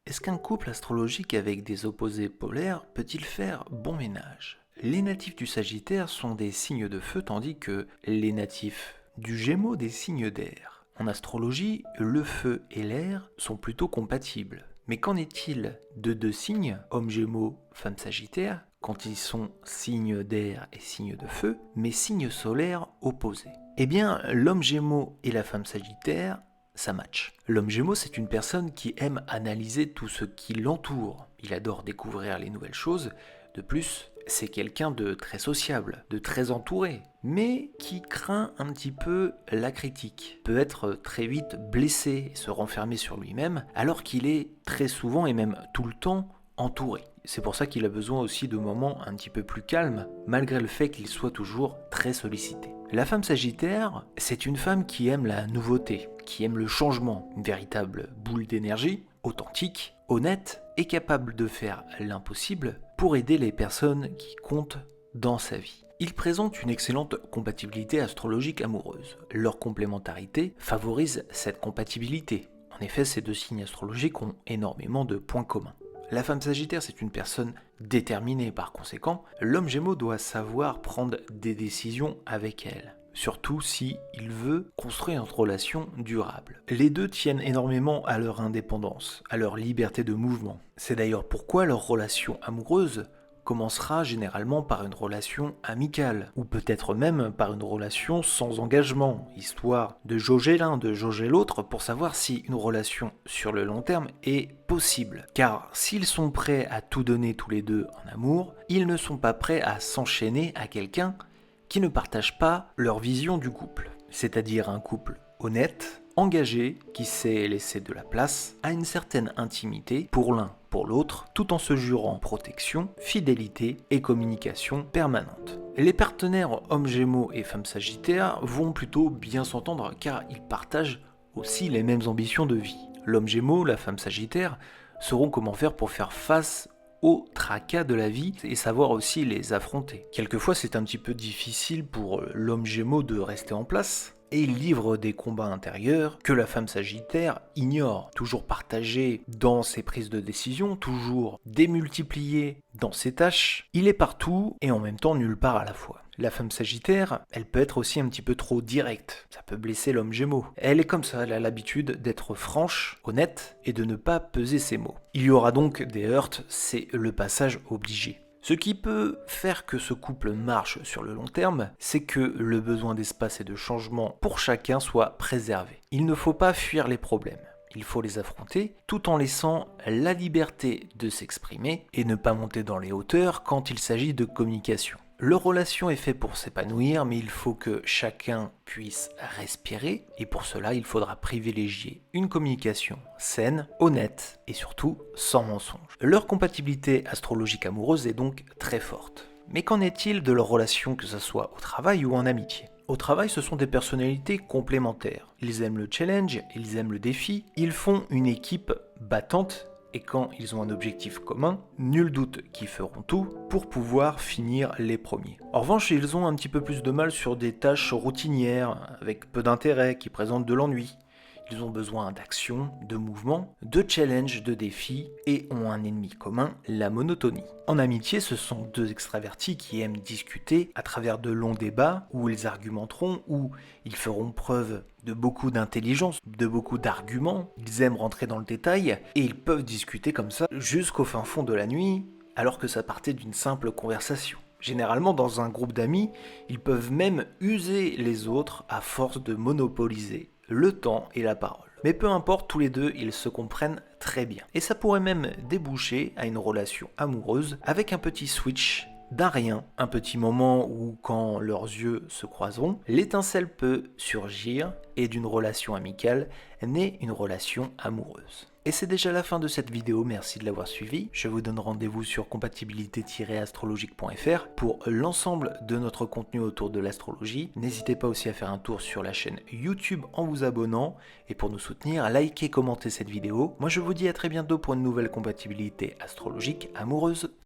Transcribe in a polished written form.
Est-ce qu'un couple astrologique avec des opposés polaires peut-il faire bon ménage? Les natifs du Sagittaire sont des signes de feu tandis que les natifs du Gémeaux des signes d'air. En astrologie, le feu et l'air sont plutôt compatibles. Mais qu'en est-il de deux signes, homme Gémeaux, femme Sagittaire, quand ils sont signes d'air et signes de feu, mais signes solaires opposés? Eh bien, l'homme Gémeaux et la femme Sagittaire, ça match. L'homme Gémeaux, c'est une personne qui aime analyser tout ce qui l'entoure. Il adore découvrir les nouvelles choses. De plus, c'est quelqu'un de très sociable, de très entouré, mais qui craint un petit peu la critique. Peut être très vite blessé et se renfermer sur lui-même, alors qu'il est très souvent et même tout le temps entouré. C'est pour ça qu'il a besoin aussi de moments un petit peu plus calmes, malgré le fait qu'il soit toujours très sollicité. La femme Sagittaire, c'est une femme qui aime la nouveauté, qui aime le changement, une véritable boule d'énergie, authentique, honnête et capable de faire l'impossible pour aider les personnes qui comptent dans sa vie. Ils présentent une excellente compatibilité astrologique amoureuse. Leur complémentarité favorise cette compatibilité. En effet, ces deux signes astrologiques ont énormément de points communs. La femme Sagittaire, c'est une personne déterminée, par conséquent, l'homme Gémeaux doit savoir prendre des décisions avec elle. Surtout si il veut construire une relation durable. Les deux tiennent énormément à leur indépendance, à leur liberté de mouvement. C'est d'ailleurs pourquoi leur relation amoureuse commencera généralement par une relation amicale, ou peut-être même par une relation sans engagement, histoire de jauger l'un, de jauger l'autre, pour savoir si une relation sur le long terme est possible. Car s'ils sont prêts à tout donner tous les deux en amour, ils ne sont pas prêts à s'enchaîner à quelqu'un qui ne partage pas leur vision du couple. C'est-à-dire un couple honnête, engagé, qui sait laisser de la place à une certaine intimité pour l'un, pour l'autre, tout en se jurant protection, fidélité et communication permanente. Les partenaires hommes Gémeaux et femmes Sagittaires vont plutôt bien s'entendre car ils partagent aussi les mêmes ambitions de vie. L'homme Gémeaux, la femme Sagittaire sauront comment faire pour faire face aux tracas de la vie et savoir aussi les affronter. Quelquefois c'est un petit peu difficile pour l'homme Gémeaux de rester en place, et il livre des combats intérieurs que la femme Sagittaire ignore, toujours partagé dans ses prises de décision, toujours démultiplié dans ses tâches. Il est partout et en même temps nulle part à la fois. La femme Sagittaire, elle peut être aussi un petit peu trop directe, ça peut blesser l'homme Gémeaux. Elle est comme ça, elle a l'habitude d'être franche, honnête et de ne pas peser ses mots. Il y aura donc des heurts, c'est le passage obligé. Ce qui peut faire que ce couple marche sur le long terme, c'est que le besoin d'espace et de changement pour chacun soit préservé. Il ne faut pas fuir les problèmes. Il faut les affronter tout en laissant la liberté de s'exprimer et ne pas monter dans les hauteurs quand il s'agit de communication. Leur relation est faite pour s'épanouir, mais il faut que chacun puisse respirer, et pour cela, il faudra privilégier une communication saine, honnête, et surtout sans mensonge. Leur compatibilité astrologique amoureuse est donc très forte. Mais qu'en est-il de leur relation, que ce soit au travail ou en amitié ? Au travail, ce sont des personnalités complémentaires. Ils aiment le challenge, ils aiment le défi, ils font une équipe battante, et quand ils ont un objectif commun, nul doute qu'ils feront tout pour pouvoir finir les premiers. En revanche, ils ont un petit peu plus de mal sur des tâches routinières, avec peu d'intérêt, qui présentent de l'ennui. Ils ont besoin d'action, de mouvement, de challenge, de défis, et ont un ennemi commun, la monotonie. En amitié, ce sont deux extravertis qui aiment discuter à travers de longs débats, où ils argumenteront, où ils feront preuve de beaucoup d'intelligence, de beaucoup d'arguments. Ils aiment rentrer dans le détail, et ils peuvent discuter comme ça jusqu'au fin fond de la nuit, alors que ça partait d'une simple conversation. Généralement, dans un groupe d'amis, ils peuvent même user les autres à force de monopoliser le temps et la parole. Mais peu importe, tous les deux, ils se comprennent très bien. Et ça pourrait même déboucher à une relation amoureuse avec un petit switch d'un rien, un petit moment où quand leurs yeux se croiseront, l'étincelle peut surgir et d'une relation amicale naît une relation amoureuse. Et c'est déjà la fin de cette vidéo, merci de l'avoir suivi. Je vous donne rendez-vous sur compatibilité-astrologique.fr pour l'ensemble de notre contenu autour de l'astrologie. N'hésitez pas aussi à faire un tour sur la chaîne YouTube en vous abonnant. Et pour nous soutenir, likez, commentez cette vidéo. Moi je vous dis à très bientôt pour une nouvelle compatibilité astrologique amoureuse.